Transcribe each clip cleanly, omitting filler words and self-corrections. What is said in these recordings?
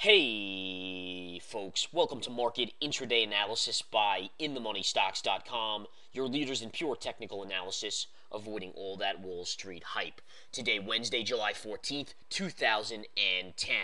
Hey folks, welcome to Market Intraday Analysis by InTheMoneyStocks.com, your leaders in pure technical analysis, avoiding all that Wall Street hype. Today, Wednesday, July 14th, 2010.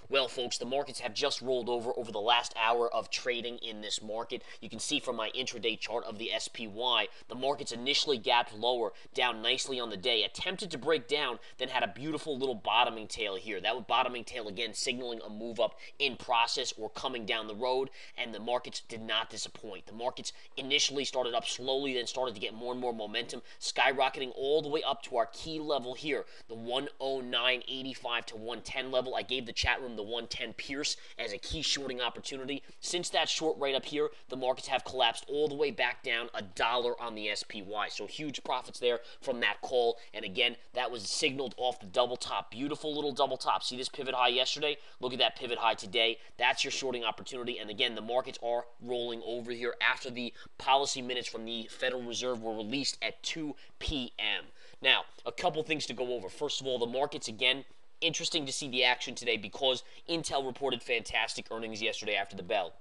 Well, folks, the markets have just rolled over the last hour of trading in this market. You can see from my intraday chart of the SPY, the markets initially gapped lower, down nicely on the day, attempted to break down, then had a beautiful little bottoming tail here. That bottoming tail, again, signaling a move up in process or coming down the road, and the markets did not disappoint. The markets initially started up slowly, then started to get more and more momentum, skyrocketing all the way up to our key level here, the 109.85 to 110 level. I gave the chat room the 110 Pierce as a key shorting opportunity. Since that short right up here, the markets have collapsed all the way back down $1 on the SPY. So huge profits there from that call. And again, that was signaled off the double top. Beautiful little double top. See this pivot high yesterday? Look at that pivot high today. That's your shorting opportunity. And again, the markets are rolling over here after the policy minutes from the Federal Reserve were released at 2 p.m. Now, a couple things to go over. First of all, the markets, again, interesting to see the action today because Intel reported fantastic earnings yesterday after the bell.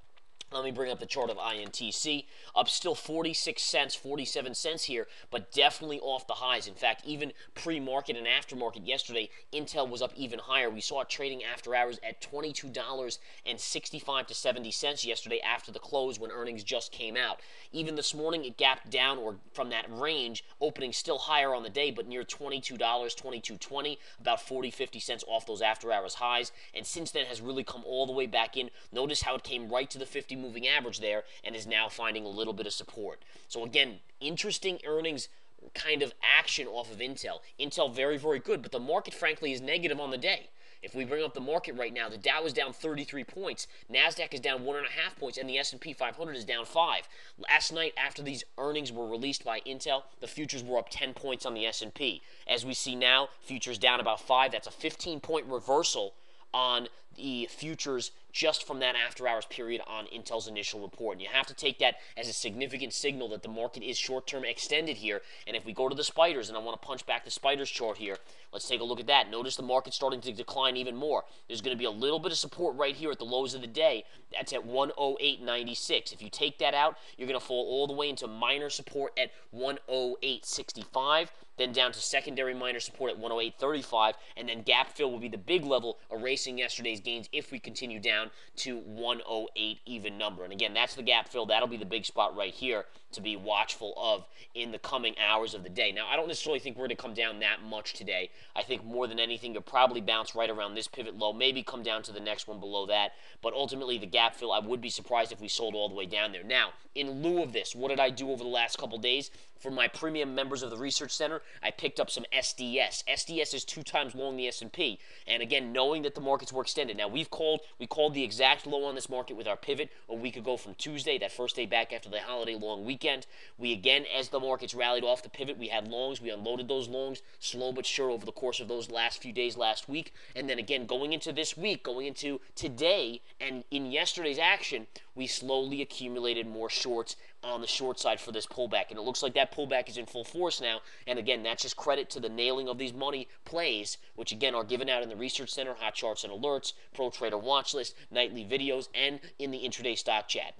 Let me bring up the chart of INTC, up still 46 cents, 47 cents here, but definitely off the highs. In fact, even pre-market and aftermarket yesterday, Intel was up even higher. We saw it trading after hours at $22.65 to 70 cents yesterday after the close when earnings just came out. Even this morning, it gapped down or from that range, opening still higher on the day, but near $22, $22.20, about 40, 50 cents off those after-hours highs. And since then has really come all the way back in. Notice how it came right to the 50 moving average there and is now finding a little bit of support. So again, interesting earnings kind of action off of Intel. Intel very, very good, but the market frankly is negative on the day. If we bring up the market right now, the Dow is down 33 points, NASDAQ is down 1.5 points, and the S&P 500 is down 5. Last night, after these earnings were released by Intel, the futures were up 10 points on the S&P. As we see now, futures down about 5. That's a 15-point reversal on the futures just from that after-hours period on Intel's initial report. And you have to take that as a significant signal that the market is short-term extended here. And if we go to the spiders, and I want to punch back the spiders chart here, let's take a look at that. Notice the market starting to decline even more. There's going to be a little bit of support right here at the lows of the day. That's at 108.96. If you take that out, you're going to fall all the way into minor support at 108.65. Then down to secondary minor support at 108.35, and then gap fill will be the big level, erasing yesterday's gains if we continue down to 108 even number. And again, that's the gap fill. That'll be the big spot right here to be watchful of in the coming hours of the day. Now, I don't necessarily think we're going to come down that much today. I think more than anything, you'll probably bounce right around this pivot low, maybe come down to the next one below that. But ultimately, the gap fill, I would be surprised if we sold all the way down there. Now, in lieu of this, what did I do over the last couple days? For my premium members of the Research Center, I picked up some SDS. SDS is 2 times long the S&P. And again, knowing that the markets were extended. Now, we called the exact low on this market with our pivot a week ago from Tuesday, that first day back after the holiday long weekend. We again, as the markets rallied off the pivot, we had longs. We unloaded those longs, slow but sure over the course of those last few days last week. And then again, going into this week, going into today, and in yesterday's action, we slowly accumulated more shorts on the short side for this pullback. And it looks like that pullback is in full force now. And again, that's just credit to the nailing of these money plays, which again are given out in the Research Center, Hot Charts and Alerts, Pro Trader Watch List, nightly videos, and in the intraday stock chat.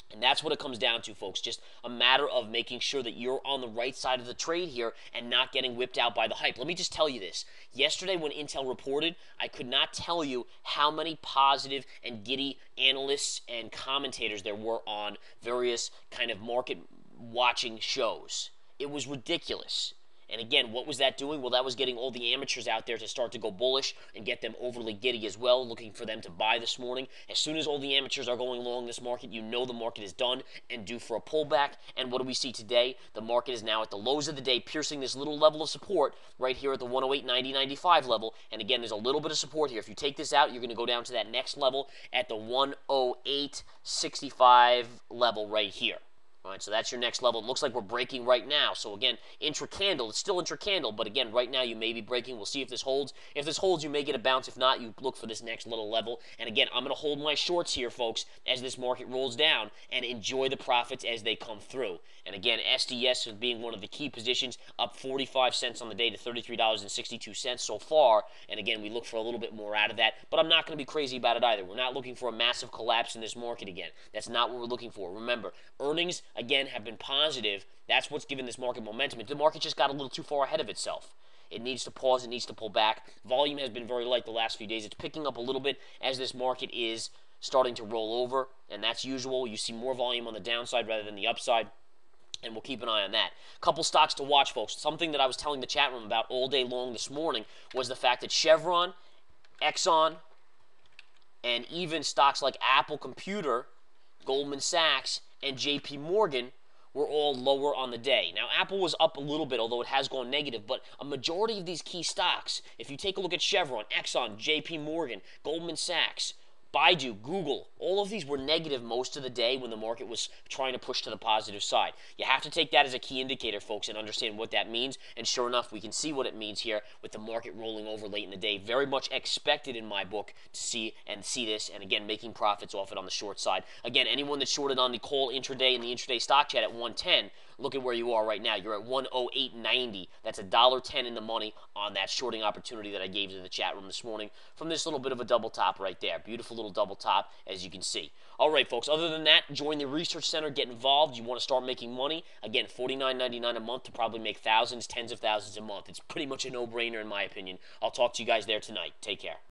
And that's what it comes down to, folks. Just a matter of making sure that you're on the right side of the trade here and not getting whipped out by the hype. Let me just tell you this. Yesterday when Intel reported, I could not tell you how many positive and giddy analysts and commentators there were on various kind of market watching shows. It was ridiculous. And again, what was that doing? Well, that was getting all the amateurs out there to start to go bullish and get them overly giddy as well, looking for them to buy this morning. As soon as all the amateurs are going long this market, you know the market is done and due for a pullback. And what do we see today? The market is now at the lows of the day, piercing this little level of support right here at the 108.90.95 level. And again, there's a little bit of support here. If you take this out, you're going to go down to that next level at the 108.65 level right here. All right, so that's your next level. It looks like we're breaking right now. So again, intra-candle. It's still intra-candle, but again, right now you may be breaking. We'll see if this holds. If this holds, you may get a bounce. If not, you look for this next little level. And again, I'm going to hold my shorts here, folks, as this market rolls down and enjoy the profits as they come through. And again, SDS being one of the key positions, up 45 cents on the day to $33.62 so far. And again, we look for a little bit more out of that, but I'm not going to be crazy about it either. We're not looking for a massive collapse in this market again. That's not what we're looking for. Remember, earnings, again, have been positive. That's what's given this market momentum. The market just got a little too far ahead of itself. It needs to pause. It needs to pull back. Volume has been very light the last few days. It's picking up a little bit as this market is starting to roll over, and that's usual. You see more volume on the downside rather than the upside, and we'll keep an eye on that. Couple stocks to watch, folks. Something that I was telling the chat room about all day long this morning was the fact that Chevron, Exxon, and even stocks like Apple Computer, Goldman Sachs, and JP Morgan were all lower on the day. Now, Apple was up a little bit, although it has gone negative, but a majority of these key stocks, if you take a look at Chevron, Exxon, JP Morgan, Goldman Sachs, Baidu, Google, all of these were negative most of the day when the market was trying to push to the positive side. You have to take that as a key indicator, folks, and understand what that means. And sure enough, we can see what it means here with the market rolling over late in the day. Very much expected in my book to see this, and again, making profits off it on the short side. Again, anyone that shorted on the call intraday and the intraday stock chat at 110, look at where you are right now. You're at 108.90. That's $1.10 in the money on that shorting opportunity that I gave you in the chat room this morning from this little bit of a double top right there. Beautiful little double top, as you can see. All right, folks, other than that, join the Research Center, get involved. You want to start making money. Again, $49.99 a month to probably make thousands, tens of thousands a month. It's pretty much a no-brainer in my opinion. I'll talk to you guys there tonight. Take care.